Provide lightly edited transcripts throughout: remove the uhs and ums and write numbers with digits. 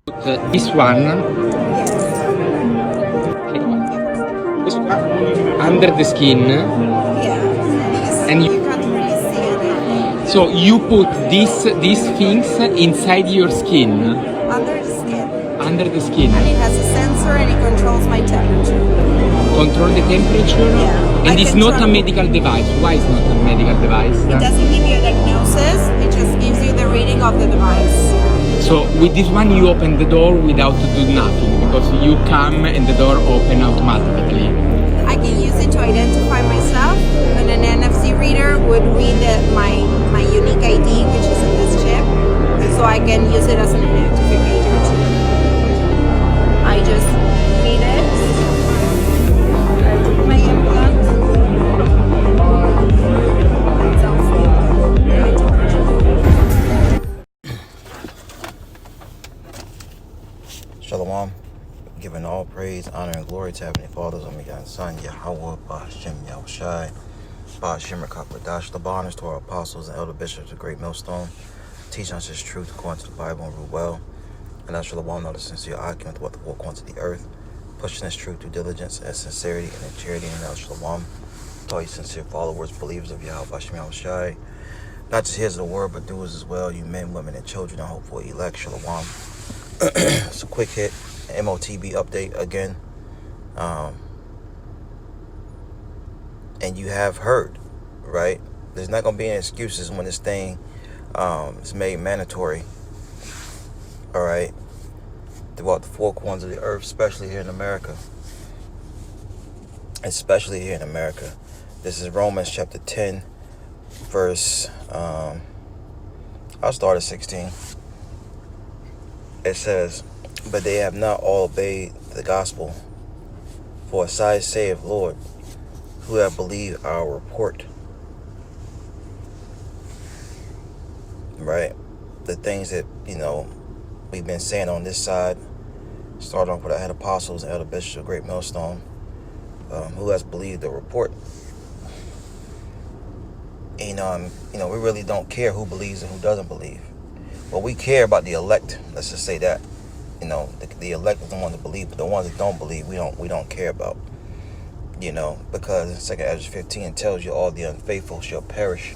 This one, under the skin, and You can't really see anything. so you put these things inside your skin, Under the skin. under the skin, And it has a sensor and it controls my temperature. control the temperature, Yeah. and I it's can not a try- medical device. Why it's not a medical device? It doesn't give you a diagnosis, it just gives you the reading of the device. So with this one you open the door without to do nothing, because you come and the door open automatically. I can use it to identify myself, and an NFC reader would read my unique ID, which is in this chip, so I can use it as an identificator too. I just read it. I put my implant. It tells me my temperature. Shalom, giving all praise, honor, and glory to Heavenly Father's only God and Son, YAHAWAH, BAHASHAM, YAHAWASHI, BAHASHAM, QADASH, the honors to our apostles and elder bishops of Great Millstone, teaching us His truth according to the Bible and rule well, and that's Shalom, not a sincere argument with the walk onto the earth, pushing this truth through diligence and sincerity and in charity, and that's Shalom, to all you sincere followers, believers of Yahweh, BAHASHAM, YAHAWASHI, not just hearers of the word, but doers as well, you men, women, and children, and hopeful elect, Shalom. It's a quick hit, Motb update again. And you have heard, right? There's not going to be any excuses when this thing is made mandatory, all right, throughout the four corners of the earth, especially here in America. Especially here in America. This is Romans chapter 10, verse, I'll start at 16. It says, but they have not all obeyed the gospel. For aside saith Lord, who have believed our report. Right? The things that, we've been saying on this side, starting off with our head apostles and elder bishops of Great Millstone, who has believed the report. And, we really don't care who believes and who doesn't believe. But we care about the elect. Let's just say that. The elect is the ones that believe, but the ones that don't believe, we don't care about. Because in 2 Ezra 15 tells you all the unfaithful shall perish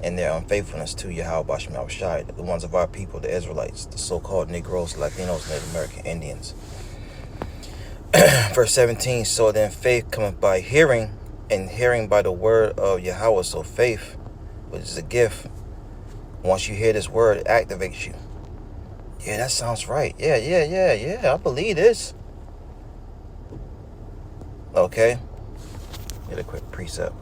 in their unfaithfulness to Yahweh, BAHASHAM, YAHAWASHI, the ones of our people, the Israelites, the so-called Negroes, Latinos, Native American Indians. Verse 17, so then faith cometh by hearing, and hearing by the word of Yahweh. So faith, which is a gift, once you hear this word, it activates you. Yeah, that sounds right. Yeah, I believe this. Okay. Get a quick precept.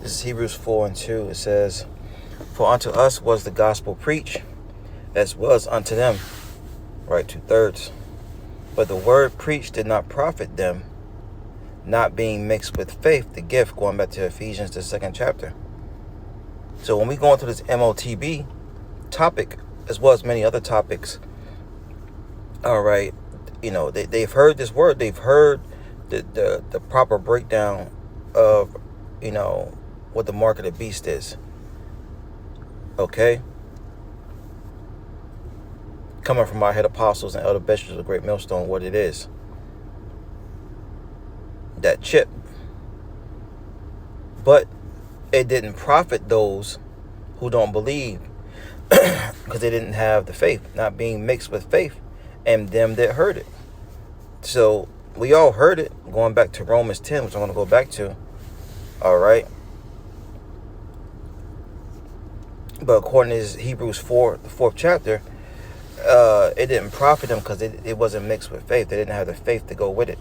This is Hebrews 4:2. It says, for unto us was the gospel preached, as was unto them. Right, 2/3. But the word preached did not profit them, not being mixed with faith, the gift, going back to Ephesians, the 2nd chapter. So when we go into this Motb topic, as well as many other topics, all right, they've heard this word, they've heard the proper breakdown of, what the mark of the beast is. Okay? Coming from our head apostles and elder bishops of Great Millstone, what it is. That chip. But it didn't profit those who don't believe, because they didn't have the faith, not being mixed with faith, and them that heard it. So we all heard it, going back to Romans 10, which I'm going to go back to. All right. But according to Hebrews 4, the 4th chapter, it didn't profit them because it wasn't mixed with faith. They didn't have the faith to go with it.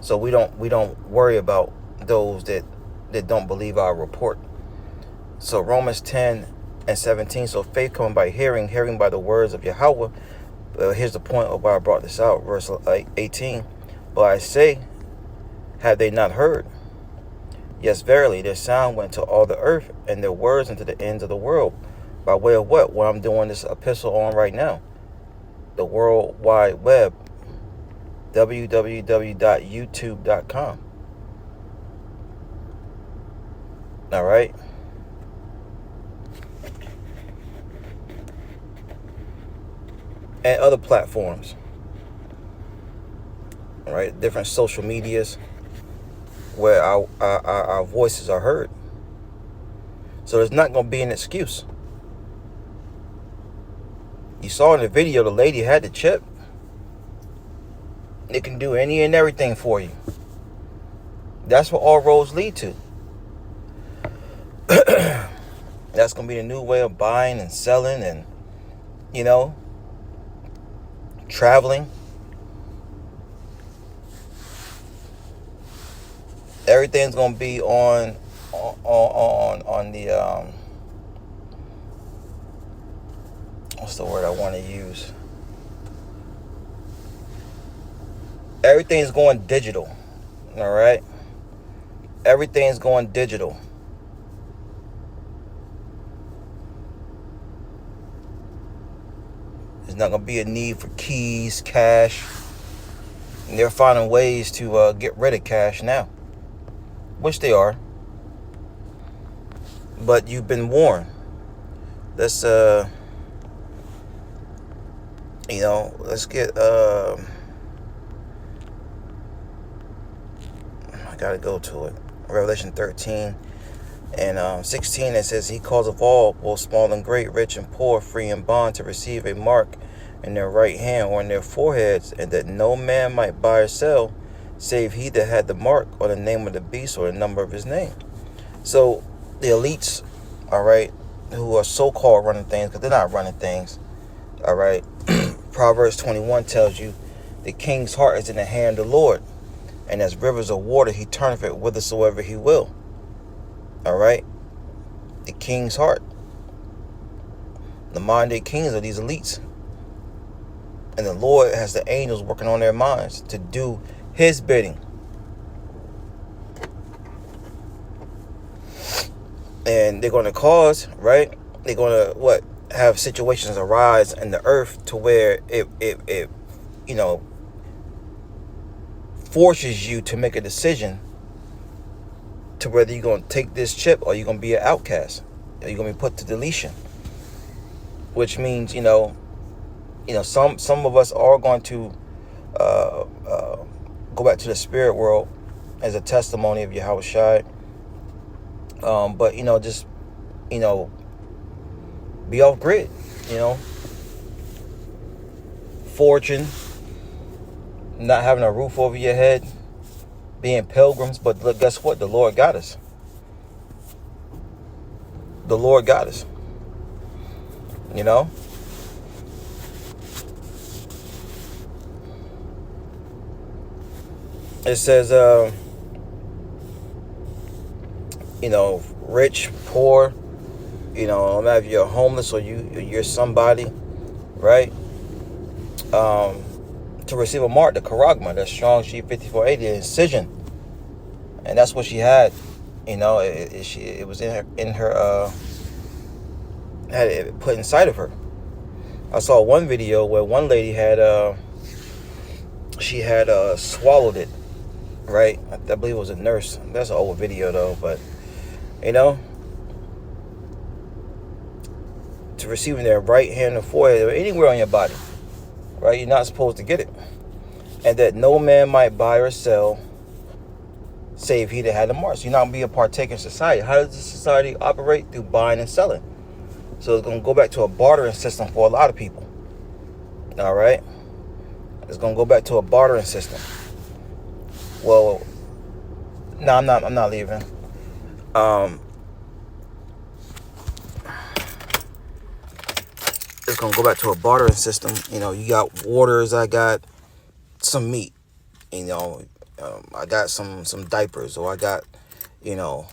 So we don't worry about those that don't believe our report. So Romans 10:17. So faith coming by hearing, hearing by the words of Yahweh. Here's the point of why I brought this out. Verse 18. But I say, have they not heard? Yes, verily, their sound went to all the earth, and their words into the ends of the world. By way of what? What I'm doing this epistle on right now. The World Wide Web. www.youtube.com. All right. And other platforms. All right. Different social medias where our voices are heard. So there's not going to be an excuse. You saw in the video the lady had the chip. It can do any and everything for you. That's what all roads lead to. That's going to be the new way of buying and selling and, you know, traveling. Everything's going to be on the what's the word I want to use? Everything's going digital. All right? Everything's going digital. There's not going to be a need for keys, cash. And they're finding ways to get rid of cash now. Which they are. But you've been warned. Let's, you know, let's get, I got to go to it. Revelation 13 and 16, it says, He calls of all, both small and great, rich and poor, free and bond, to receive a mark in their right hand or in their foreheads, and that no man might buy or sell, save he that had the mark or the name of the beast or the number of his name. So the elites, all right, who are so-called running things, because they're not running things, all right. Proverbs 21 tells you, the king's heart is in the hand of the Lord, and as rivers of water he turneth it whithersoever he will. All right. The king's heart. The modern-day kings are these elites. And the Lord has the angels working on their minds to do his bidding. And they're going to cause, right? They're going to, what? Have situations arise in the earth to where it you know, forces you to make a decision to whether you're going to take this chip or you're going to be an outcast. Or you're going to be put to deletion. Which means, you know, some of us are going to go back to the spirit world as a testimony of YAHAWASHI. But, you know, just, you know, be off grid, you know. Fortune, not having a roof over your head, being pilgrims. But look, guess what? The Lord got us. The Lord got us. You know? It says, you know, rich, poor, you know, no matter if you're homeless or you're somebody, right? To receive a mark, the charagma, that strong G 5480, the incision, and that's what she had. You know, it was in her had it put inside of her. I saw one video where one lady had she had swallowed it, right? I believe it was a nurse. That's an old video though, but you know, to receiving their right hand and forehead or anywhere on your body, right? You're not supposed to get it. And that no man might buy or sell save he that had the mark. So you're not going to be a partaker in society. How does the society operate? Through buying and selling. So it's going to go back to a bartering system for a lot of people. All right? It's going to go back to a bartering system. Well, no, I'm not leaving. It's going to go back to a bartering system. You know, you got waters, I got some meat, you know, I got some diapers, or I got, you know,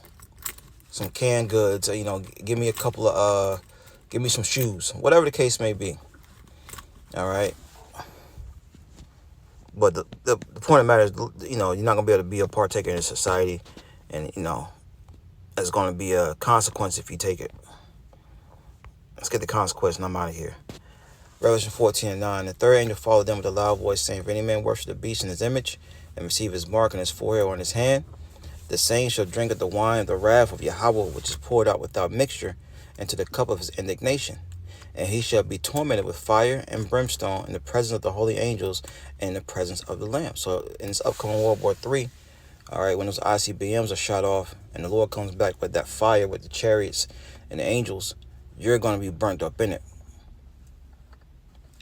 some canned goods, you know, give me a couple of, give me some shoes, whatever the case may be. All right. But the point of the matter is, you know, you're not going to be able to be a partaker in society, and, you know, there's going to be a consequence if you take it. Let's get the consequence and I'm out of here. Revelation 14:9. The third angel followed them with a loud voice, saying, if any man worship the beast in his image, and receive his mark on his forehead or on his hand, the same shall drink of the wine of the wrath of YAHAWAH, which is poured out without mixture into the cup of his indignation. And he shall be tormented with fire and brimstone in the presence of the holy angels and in the presence of the Lamb. So in this upcoming World War III, all right, when those ICBMs are shot off and the Lord comes back with that fire with the chariots and the angels, you're going to be burnt up in it.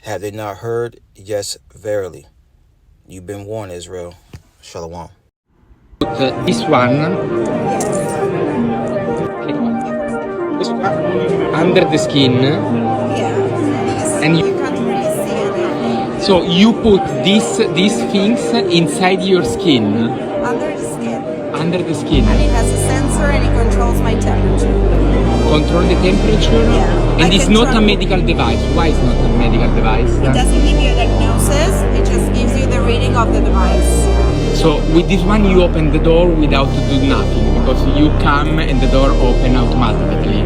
Have they not heard? Yes, verily. You've been warned, Israel. Shalom. This one under the skin, Yeah. and You can't really see it. so you put these things inside your skin, Under the skin. under the skin, And it has a sensor and it controls my temperature. control the temperature, Yeah. and I it's can not a try- medical device. Why it's not a medical device? It doesn't give you a diagnosis, it just gives you the reading of the device. So with this one you open the door without to do nothing, because you come and the door open automatically.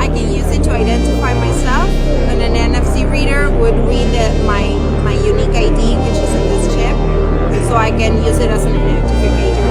I can use it to identify myself, and an NFC reader would read my unique ID, which is in this chip, so I can use it as an identification